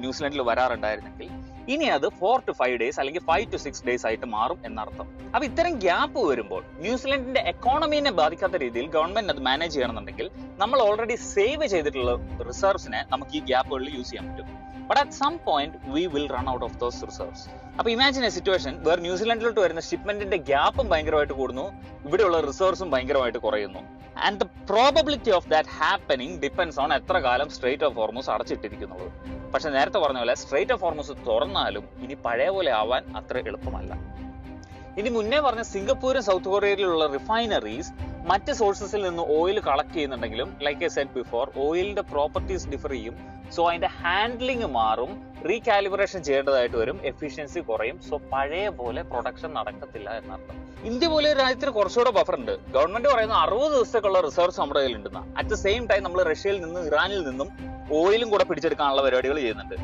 ന്യൂസിലൻഡിൽ വരാറുണ്ടായിരുന്നെങ്കിൽ ഇനി അത് 4 to 5 days അല്ലെങ്കിൽ 5 to 6 days ആയിട്ട് മാറും എന്നർത്ഥം. അപ്പൊ ഇത്തരം ഗ്യാപ്പ് വരുമ്പോൾ ന്യൂസിലൻഡിന്റെ എക്കോണമിനെ ബാധിക്കാത്ത രീതിയിൽ ഗവൺമെന്റ് അത് മാനേജ് ചെയ്യണമെന്നുണ്ടെങ്കിൽ നമ്മൾ ഓൾറെഡി സേവ് ചെയ്തിട്ടുള്ള റിസർവ്സിനെ നമുക്ക് ഈ ഗ്യാപ്പുകളിൽ യൂസ് ചെയ്യാൻ പറ്റും. But at some point we will run out of those reserves. അപ്പൊ ഇമാജിൻ എ സിറ്റുവേഷൻ വേർ ന്യൂസിലൻഡിലോട്ട് വരുന്ന ഷിപ്മെന്റിന്റെ ഗ്യാപ്പും ഭയങ്കരമായിട്ട് കൂടുന്നു, ഇവിടെയുള്ള റിസർവ്സും ഭയങ്കരമായിട്ട് കുറയുന്നു. And the probability of that happening depends on എത്ര കാലം സ്ട്രേറ്റ് ഓഫ് ഹോർമൂസ് അടച്ചിട്ടിരിക്കുന്നുള്ളത്. പക്ഷെ നേരത്തെ പറഞ്ഞ പോലെ സ്ട്രേറ്റ് ഓഫ് ഹോർമൂസ് തുറന്നാലും ഇനി പഴയ പോലെ ആവാൻ അത്ര എളുപ്പമല്ല. ഇനി മുന്നേ പറഞ്ഞ സിംഗപ്പൂരും സൗത്ത് കൊറിയയിലുള്ള റിഫൈനറീസ് മറ്റ് സോഴ്സസിൽ നിന്ന് ഓയിൽ കളക്ട് ചെയ്യുന്നുണ്ടെങ്കിലും ലൈക്ക് ഐ സെഡ് ബിഫോർ, ഓയിലിന്റെ പ്രോപ്പർട്ടീസ് ഡിഫർ ചെയ്യും. സോ അതിന്റെ ഹാൻഡ്ലിംഗ് മാറും, റീകാലിബ്രേഷൻ ചെയ്യേണ്ടതായിട്ട് വരും, എഫിഷ്യൻസി കുറയും. സോ പഴയ പോലെ പ്രൊഡക്ഷൻ നടക്കത്തില്ല എന്നർത്ഥം. ഇന്ത്യ പോലെ ഒരു രാജ്യത്തിന് കുറച്ചുകൂടെ ബഫർ ഉണ്ട്. ഗവൺമെന്റ് പറയുന്ന 60 ദിവസത്തേക്കുള്ള റിസർവ്സ് നമ്മുടെ കയ്യിലുണ്ടെന്ന്. അറ്റ് ദ സെയിം ടൈം നമ്മൾ റഷ്യയിൽ നിന്നും ഇറാനിൽ നിന്നും ഓയിലും കൂടെ പിടിച്ചെടുക്കാനുള്ള പരിപാടികൾ ചെയ്യുന്നുണ്ട്.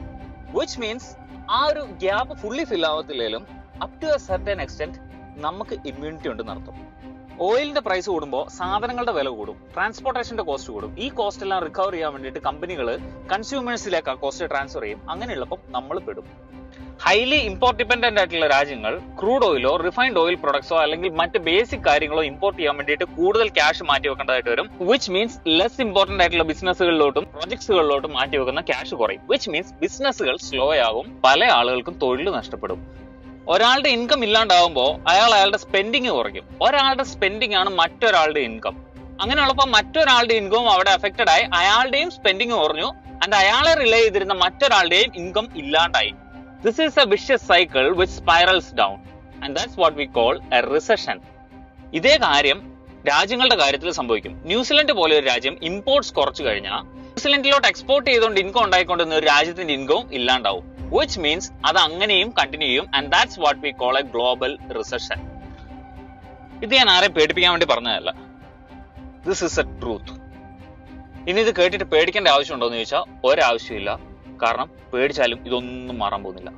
വിച്ച് മീൻസ് ആ ഒരു ഗ്യാപ്പ് ഫുള്ളി ഫിൽ ആവത്തില്ലെങ്കിലും up to a certain extent നമുക്ക് ഇമ്മ്യൂണിറ്റി ഉണ്ടെന്ന് അർത്ഥം. ഓയിലിന്റെ പ്രൈസ് കൂടുമ്പോൾ സാധനങ്ങളുടെ വില കൂടും, ട്രാൻസ്പോർട്ടേഷന്റെ കോസ്റ്റ് കൂടും. ഈ കോസ്റ്റ് എല്ലാം റിക്കവർ ചെയ്യാൻ വേണ്ടിയിട്ട് കമ്പനികൾ കൺസ്യൂമേഴ്സിലേക്ക് ആ കോസ്റ്റ് ട്രാൻസ്ഫർ ചെയ്യും. അങ്ങനെയുള്ളപ്പം നമ്മൾ പെടും. ഹൈലി ഇമ്പോർട്ട് ഡിപെൻഡന്റ് ആയിട്ടുള്ള രാജ്യങ്ങൾ ക്രൂഡ് ഓയിലോ റിഫൈൻഡ് ഓയിൽ പ്രൊഡക്ട്സോ അല്ലെങ്കിൽ മറ്റ് ബേസിക് കാര്യങ്ങളോ ഇമ്പോർട്ട് ചെയ്യാൻ വേണ്ടിയിട്ട് കൂടുതൽ ക്യാഷ് മാറ്റി വെക്കേണ്ടതായിട്ട് വരും. വിച്ച് മീൻസ് ലെസ് ഇമ്പോർട്ടന്റ് ആയിട്ടുള്ള ബിസിനസ്സുകളിലോട്ടും പ്രോജക്ട്സുകളിലോട്ടും മാറ്റി വെക്കുന്ന ക്യാഷ് കുറയും. വിച്ച് മീൻസ് ബിസിനസ്സുകൾ സ്ലോ ആകും, പല ആളുകൾക്കും തൊഴിൽ നഷ്ടപ്പെടും. ഒരാളുടെ ഇൻകം ഇല്ലാണ്ടാവുമ്പോൾ അയാളുടെ സ്പെൻഡിങ് കുറയ്ക്കും. ഒരാളുടെ സ്പെൻഡിങ് ആണ് മറ്റൊരാളുടെ ഇൻകം. അങ്ങനെയുള്ളപ്പോൾ മറ്റൊരാളുടെ ഇൻകവും അവിടെ അഫക്റ്റഡ് ആയി, അയാളുടെയും സ്പെൻഡിങ് കുറഞ്ഞു, ആൻഡ് അയാളെ റിലേ ചെയ്തിരുന്ന മറ്റൊരാളുടെയും ഇൻകം ഇല്ലാണ്ടായി. This is a vicious cycle which spirals down, and that's what we call a recession. ഇതേ കാര്യം രാജ്യങ്ങളുടെ കാര്യത്തിൽ സംഭവിക്കും. ന്യൂസിലൻഡ് പോലെ ഒരു രാജ്യം ഇമ്പോർട്ട്സ് കുറച്ചു കഴിഞ്ഞാൽ ന്യൂസിലൻഡിലോട്ട് എക്സ്പോർട്ട് ചെയ്തുകൊണ്ട് ഇൻകം ഉണ്ടായിക്കൊണ്ടിരുന്ന ഒരു രാജ്യത്തിന്റെ ഇൻകവും ഇല്ലാണ്ടാവും. Which means അത് അങ്ങനെയും കണ്ടിന്യൂ ചെയ്യും, and that's what we call a global recession. ഇത് ഞാൻ ആരെയും പേടിപ്പിക്കാൻ വേണ്ടി പറഞ്ഞതല്ല. This is a truth. ഇനി ഇത് കേട്ടിട്ട് പേടിക്കേണ്ട ആവശ്യമുണ്ടോ എന്ന് ചോദിച്ചാൽ ഒരാവശ്യമില്ല. കാരണം പേടിച്ചാലും ഇതൊന്നും മാറാൻ പോകുന്നില്ല.